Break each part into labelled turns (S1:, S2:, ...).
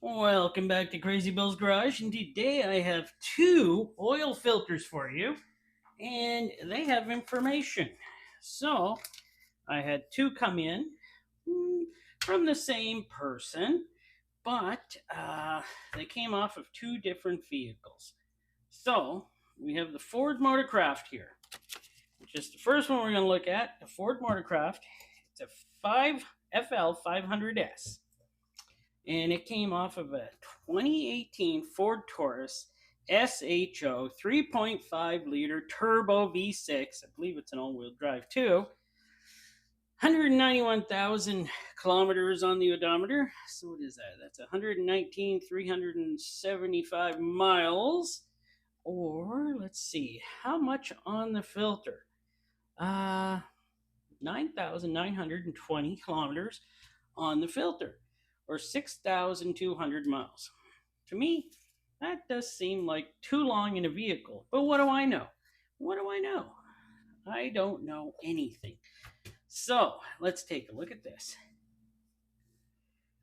S1: Welcome back to Crazy Bill's Garage, and today I have two oil filters for you, and they have information. So, I had two come in from the same person, but they came off of two different vehicles. So, we have the Ford Motorcraft here, which is the first one we're going to look at, the Ford Motorcraft. It's a FL500S. And it came off of a 2018 Ford Taurus SHO 3.5 liter turbo V6. I believe it's an all-wheel drive too. 191,000 kilometers on the odometer. So what is that? That's 119,375 miles. Or let's see, how much on the filter? 9,920 kilometers on the filter, or 6,200 miles. To me, that does seem like too long in a vehicle. But what do I know? What do I know? I don't know anything. So let's take a look at this.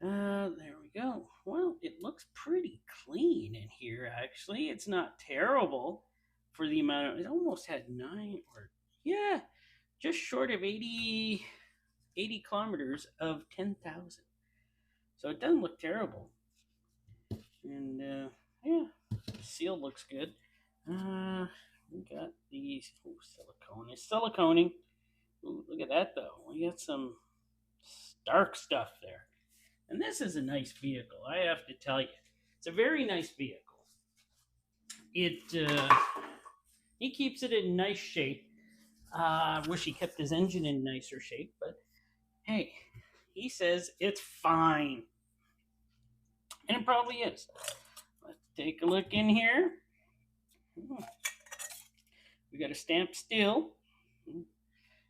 S1: There we go. Well, it looks pretty clean in here, actually. It's not terrible for the amount of, it almost had just short of 80 kilometers of 10,000. So it doesn't look terrible. And yeah, the seal looks good. We got these silicone. It's siliconing. Ooh, look at that though. We got some stark stuff there. And this is a nice vehicle, I have to tell you. It's a very nice vehicle. He keeps it in nice shape. I wish he kept his engine in nicer shape, but hey, he says it's fine. And it probably is. Let's take a look in here. We got a stamp steel.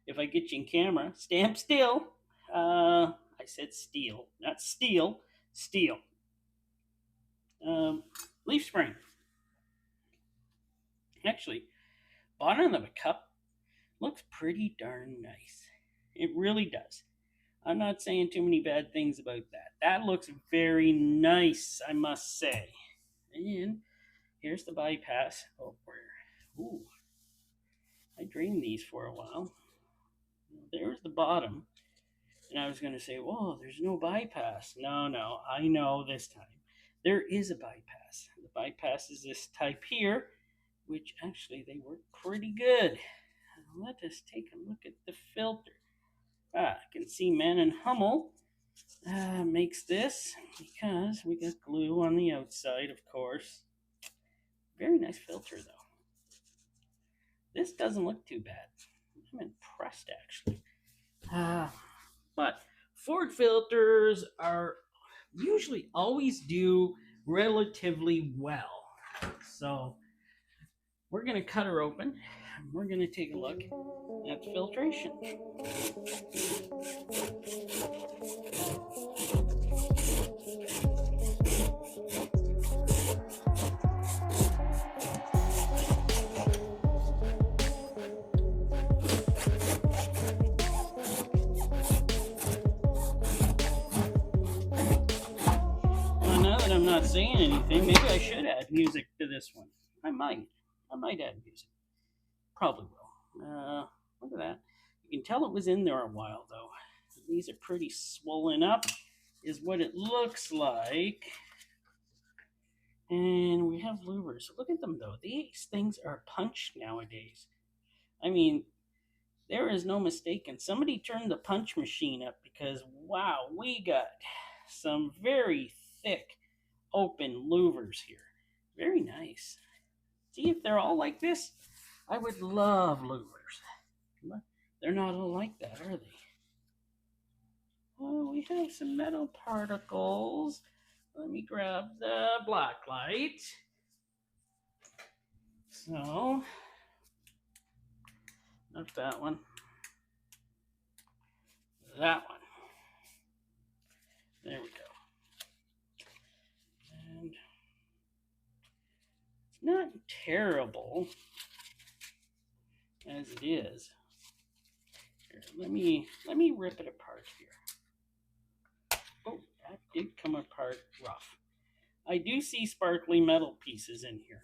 S1: If I get you in camera, stamp steel. I said steel, not steel, steel. Leaf spring. Actually, bottom of a cup looks pretty darn nice. It really does. I'm not saying too many bad things about that. That looks very nice, I must say. And here's the bypass. Ooh, I dreamed these for a while. There's the bottom. And I was going to say, whoa, there's no bypass. No, I know this time. There is a bypass. The bypass is this type here, which actually they work pretty good. Let us take a look at the filter. I can see Man and Hummel makes this because we got glue on the outside, of course. Very nice filter, though. This doesn't look too bad. I'm impressed, actually. But Ford filters are usually always do relatively well. So we're going to cut her open. And we're going to take a look at the filtration. I'm not saying anything. Maybe I should add music to this one. I might add music. Probably will. Look at that. You can tell it was in there a while, though. These are pretty swollen up, is what it looks like. And we have louvers. Look at them, though. These things are punched nowadays. I mean, there is no mistaking. Somebody turned the punch machine up because, wow, we got some very thick open louvers here. Very nice. See if they're all like this? I would love louvers. But they're not all like that, are they? Oh, we have some metal particles. Let me grab the black light. So, not that one. That one. There we go. And it's not terrible as it is. Here, let me rip it apart here. Oh, that did come apart rough. I do see sparkly metal pieces in here.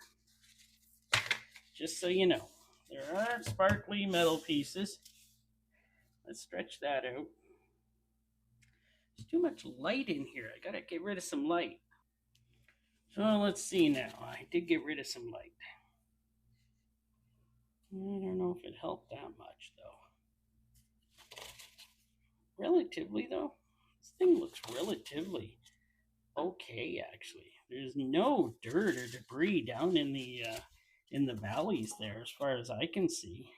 S1: Just so you know, there are sparkly metal pieces. Let's stretch that out. There's too much light in here. I gotta get rid of some light. So let's see now. I did get rid of some light. I don't know if it helped that much though. Relatively though, this thing looks relatively okay actually. There's no dirt or debris down in the valleys there as far as I can see.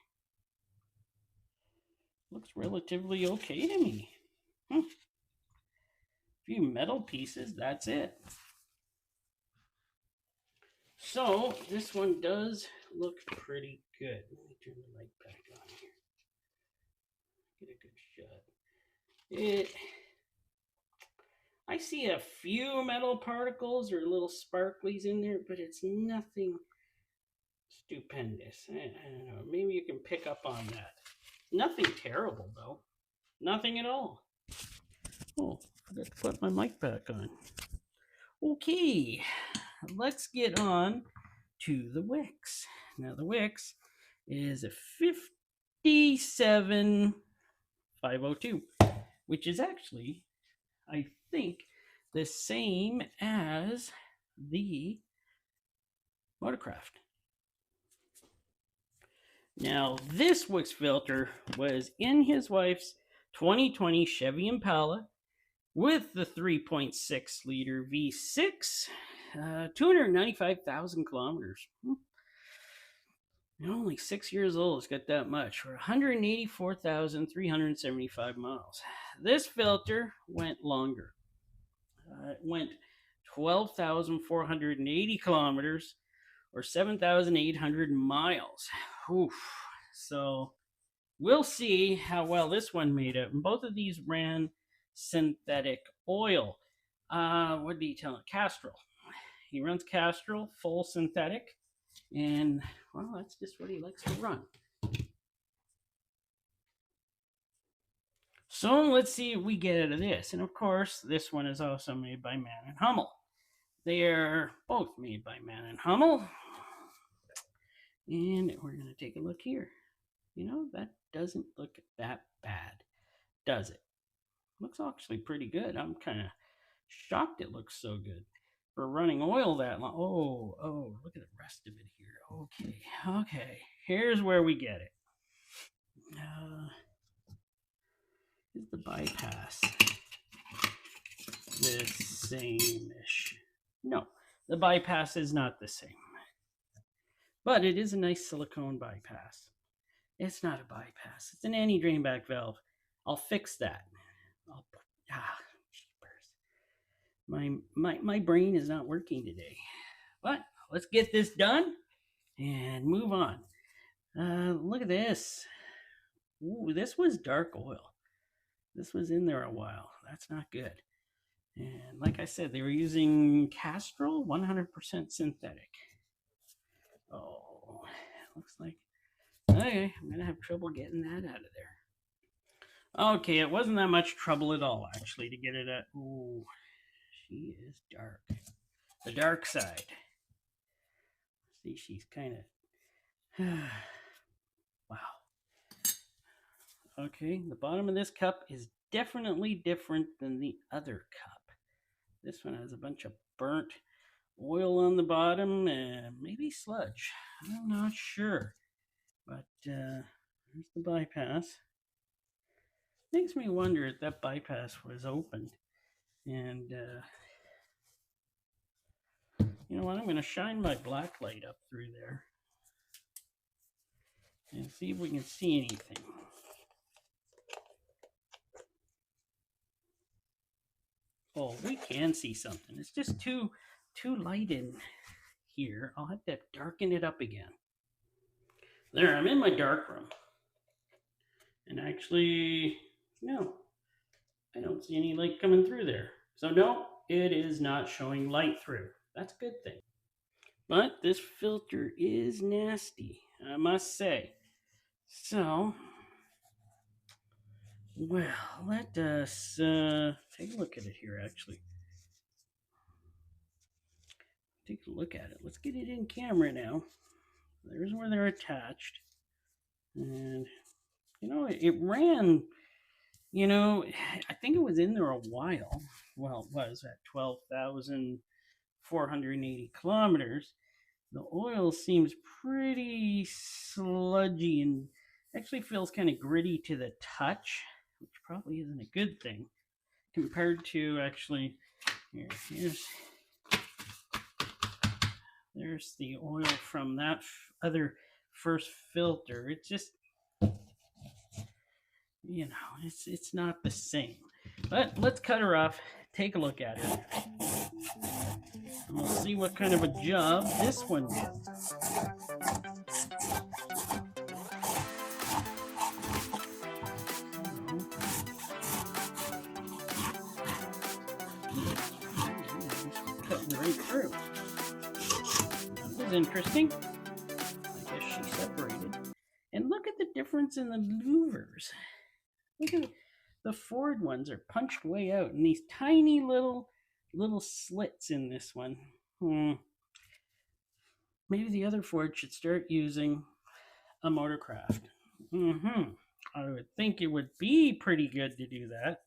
S1: Looks relatively okay to me. A few metal pieces, that's it. So this one does look pretty good. Let me turn the light back on here. Get a good shot. I see a few metal particles or little sparklies in there, but it's nothing stupendous. I don't know. Maybe you can pick up on that. Nothing terrible though. Nothing at all. Oh, I forgot to put my mic back on. Okay, let's get on to the wicks. Now the wicks is a 57502, which is actually, I think, the same as the Motorcraft. Now this wicks filter was in his wife's 2020 Chevy Impala with the 3.6 liter V6, 295,000 kilometers. Only 6 years old, it's got that much, for 184,375 miles. This filter went longer. It went 12,480 kilometers, or 7,800 miles. Oof. So we'll see how well this one made it. And both of these ran synthetic oil. What did he tell it? Castrol. He runs Castrol, full synthetic. And, well, that's just what he likes to run. So let's see what we get out of this. And of course, this one is also made by Mann and Hummel. They are both made by Mann and Hummel. And we're going to take a look here. You know, that doesn't look that bad, does it? Looks actually pretty good. I'm kind of shocked it looks so good for running oil that long. Oh, look at the rest of it here. Okay. Here's where we get it. Is the bypass the same-ish? No, the bypass is not the same. But it is a nice silicone bypass. It's not a bypass. It's an anti-drainback valve. I'll fix that. Jeepers. My brain is not working today. But let's get this done and move on. Look at this. Ooh, this was dark oil. This was in there a while. That's not good. And like I said, they were using Castrol 100% synthetic. Oh, looks like, okay, I'm going to have trouble getting that out of there. Okay, it wasn't that much trouble at all, actually, to get it at. Ooh, she is dark. The dark side. See, she's kind of. Wow. Okay, the bottom of this cup is definitely different than the other cup. This one has a bunch of burnt oil on the bottom and maybe sludge. I'm not sure. But there's the bypass. Makes me wonder if that bypass was opened. And you know what? I'm going to shine my black light up through there and see if we can see anything. Oh, we can see something. It's just too light in here. I'll have to darken it up again. There, I'm in my dark room. And actually, no, I don't see any light coming through there. So no, it is not showing light through. That's a good thing. But this filter is nasty, I must say. So, well, let us take a look at it here, actually. take a look at it. Let's get it in camera now. There's where they're attached. And, it ran, I think it was in there a while. Well, it was at 12,480 kilometers. The oil seems pretty sludgy and actually feels kind of gritty to the touch, which probably isn't a good thing compared to actually, there's the oil from that other first filter. It's just, it's not the same. But let's cut her off, take a look at it. And we'll see what kind of a job this one did. Cutting right through. That was interesting. I guess she separated. And look at the difference in the louvers. Look at the Ford ones are punched way out, and these tiny little slits in this one. Maybe the other Ford should start using a Motorcraft. I would think it would be pretty good to do that.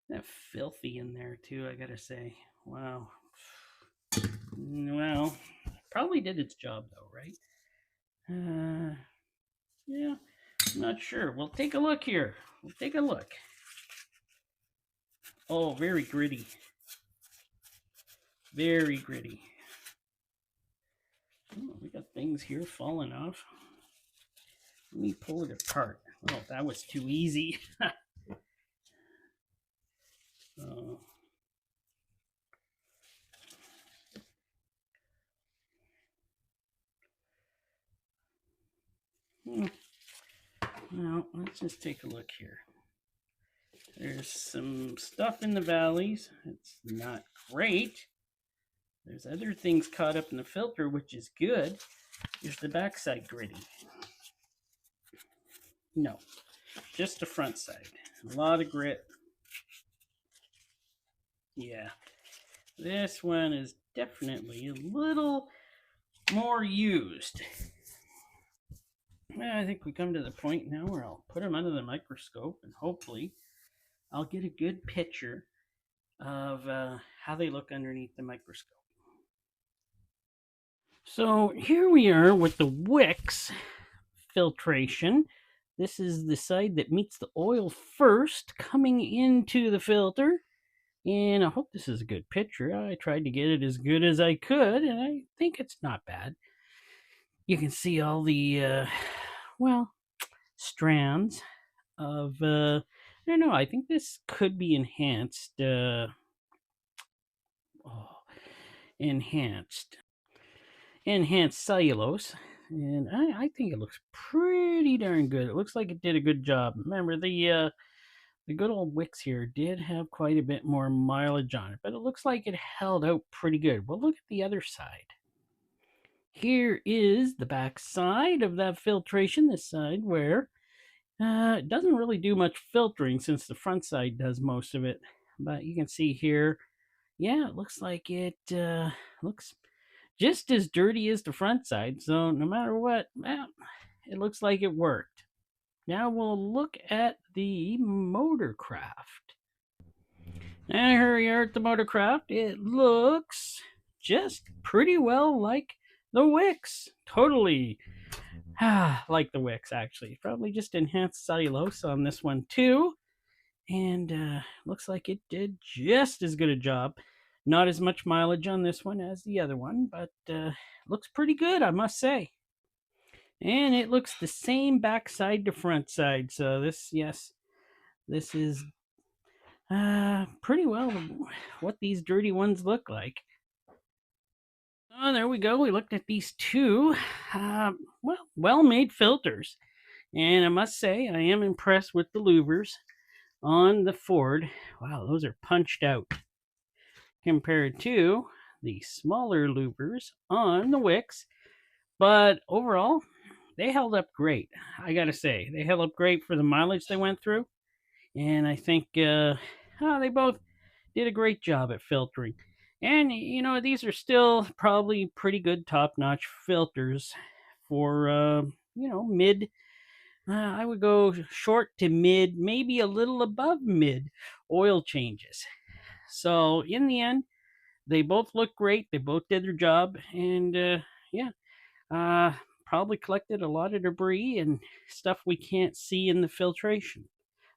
S1: That filthy in there too, I gotta say. Wow. Well, probably did its job though, right? Yeah, I'm not sure. We'll take a look here. We'll take a look. Oh, very gritty. Very gritty. Oh, we got things here falling off. Let me pull it apart. Oh, that was too easy. Now, let's just take a look here. There's some stuff in the valleys. It's not great. There's other things caught up in the filter, which is good. Is the backside gritty? No, just the front side. A lot of grit. Yeah, this one is definitely a little more used. I think we come to the point now where I'll put them under the microscope and hopefully I'll get a good picture of how they look underneath the microscope. So here we are with the wicks filtration. This is the side that meets the oil first coming into the filter. And I hope this is a good picture. I tried to get it as good as I could, and I think it's not bad. You can see all the, strands of, I don't know, I think this could be enhanced, enhanced cellulose. And I think it looks pretty darn good. It looks like it did a good job. Remember, the good old wicks here did have quite a bit more mileage on it, but it looks like it held out pretty good. Well, look at the other side. Here is the back side of that filtration, this side where it doesn't really do much filtering since the front side does most of it. But you can see here, yeah, it looks like it looks just as dirty as the front side. So no matter what, well, it looks like it worked. Now we'll look at the Motorcraft. And here we are at the Motorcraft. It looks just pretty well like the wicks. Totally like the wicks, actually. Probably just enhanced cellulose on this one too. And looks like it did just as good a job. Not as much mileage on this one as the other one, but looks pretty good, I must say. And it looks the same backside to front side. So this, yes, this is pretty well what these dirty ones look like. Oh, there we go. We looked at these two, well-made filters. And I must say, I am impressed with the louvers on the Ford. Wow, those are punched out compared to the smaller louvers on the wicks. But overall, they held up great. I gotta say, they held up great for the mileage they went through. And I think they both did a great job at filtering. And, these are still probably pretty good top notch filters for, mid. I would go short to mid, maybe a little above mid oil changes. So, in the end, they both look great. They both did their job. And, yeah, uh, probably collected a lot of debris and stuff we can't see in the filtration.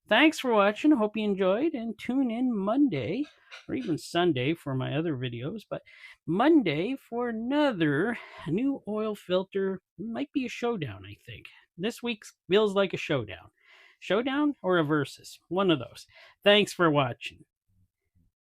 S1: Thanks for watching. Hope you enjoyed, and tune in Monday or even Sunday for my other videos, but Monday for another new oil filter. Might be a showdown, I think. This week's feels like a showdown. Showdown or a versus? One of those. Thanks for watching.